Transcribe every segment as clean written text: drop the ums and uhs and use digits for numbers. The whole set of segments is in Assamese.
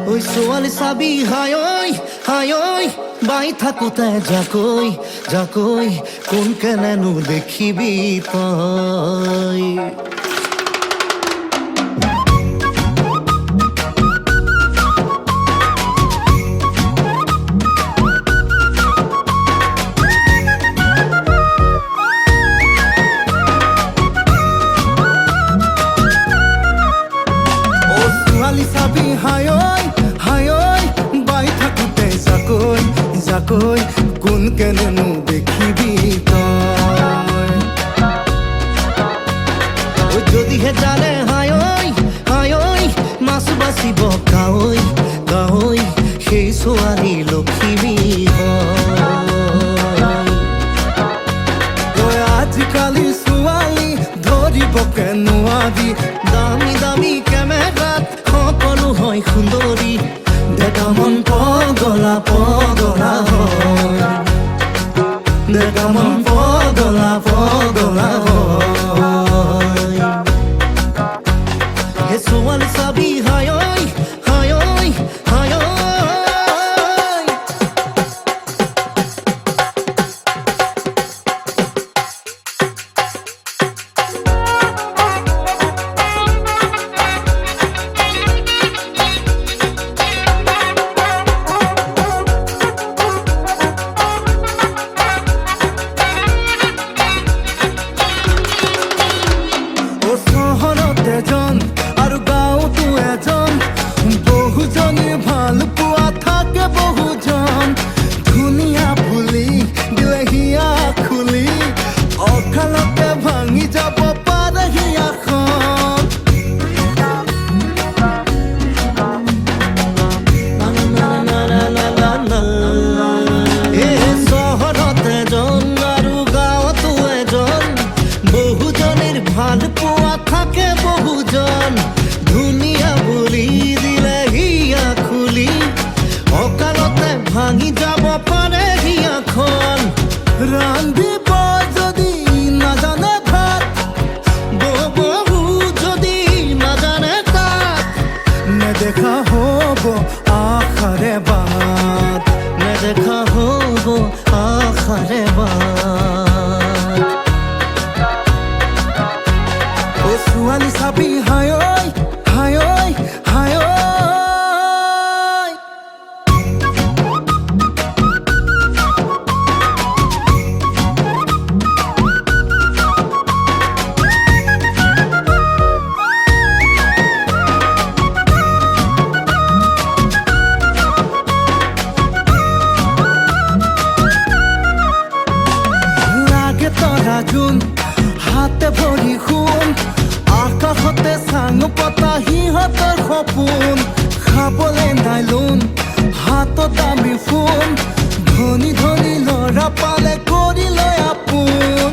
Oi, ছোৱালী চাবি হাই ঐ বাই থাকোতে যাকৈ কোন কেনেনো দেখিবি তই চাবি হাই ঐ বাই থাকোতে যাকৈ কোন কেনেনো দেখিবি তই যদিহে জানে হাই ঐ মাছ বাচিব কাৱৈ সেই ছোৱালী লখিমী হয় আজিকালি ছোৱালী ধৰিবকে নোৱাৰি দামী কেমেৰাত সকলো হয় সুন্দৰী ডেকা মন পগলা হয় ডেকা মন পগলা হয় হে ছোৱালী চাবি হাই ঐ ভাঙি যাব পাৰে হিয়াখন ৰান্ধিব যদি নাজানে ভাত বহু যদি নাজানে তাত নেদেখা হ'ব আশাৰে বাট নেদেখা হ'ব আশাৰে বাট ও ছোৱালী চাবি হাই ঐ হাতে ভৰি শুন আকাশতে চাং পতা সিহঁতৰ সপোন খাবলে নাই লোন হাতত দামী ফোন ধনী ল'ৰা পালে কৰি লয় আপোন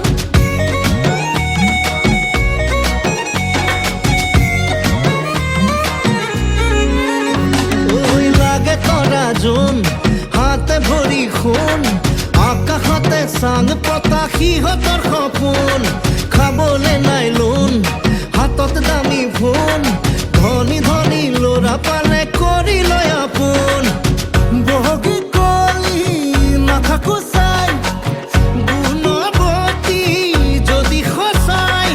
ঐ লাগে তৰা জোন হাতে ভৰি শুন আকাশতে চাং পতা সিহঁতৰ সপোন খাবলে নাই লোন হাতত দামী ফোন ধনী ল'ৰা পালে কৰি লয় আপোন বহগী কলি নাথাকো চাই গুণৱতী যদি সঁচাই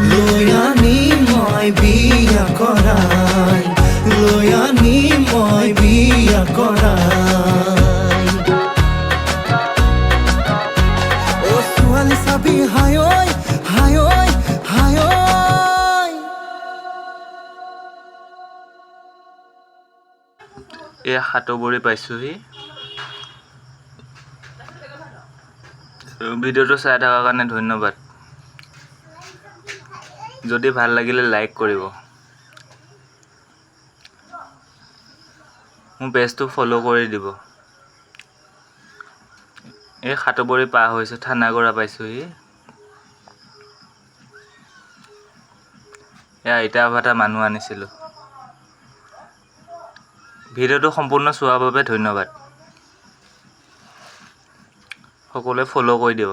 লৈ আনি মই বিয়া কৰাই ও ছোৱালী চাবি হাই ঐ এয়া সাতবৰী পাইছোহি ভিডিঅ'টো চাই থকাৰ কাৰণে ধন্যবাদ যদি ভাল লাগিলে লাইক কৰিব মোৰ পেজটো ফলো কৰি দিব এই সাতবৰী পাৰ হৈছে থানাগৰা পাইছোহি এয়া ইটা ভাটা মানুহ আনিছিলোঁ। ভিডিঅ'টো সম্পূৰ্ণ চোৱাৰ বাবে ধন্যবাদ। সকলোৱে ফ'ল' কৰি দিব।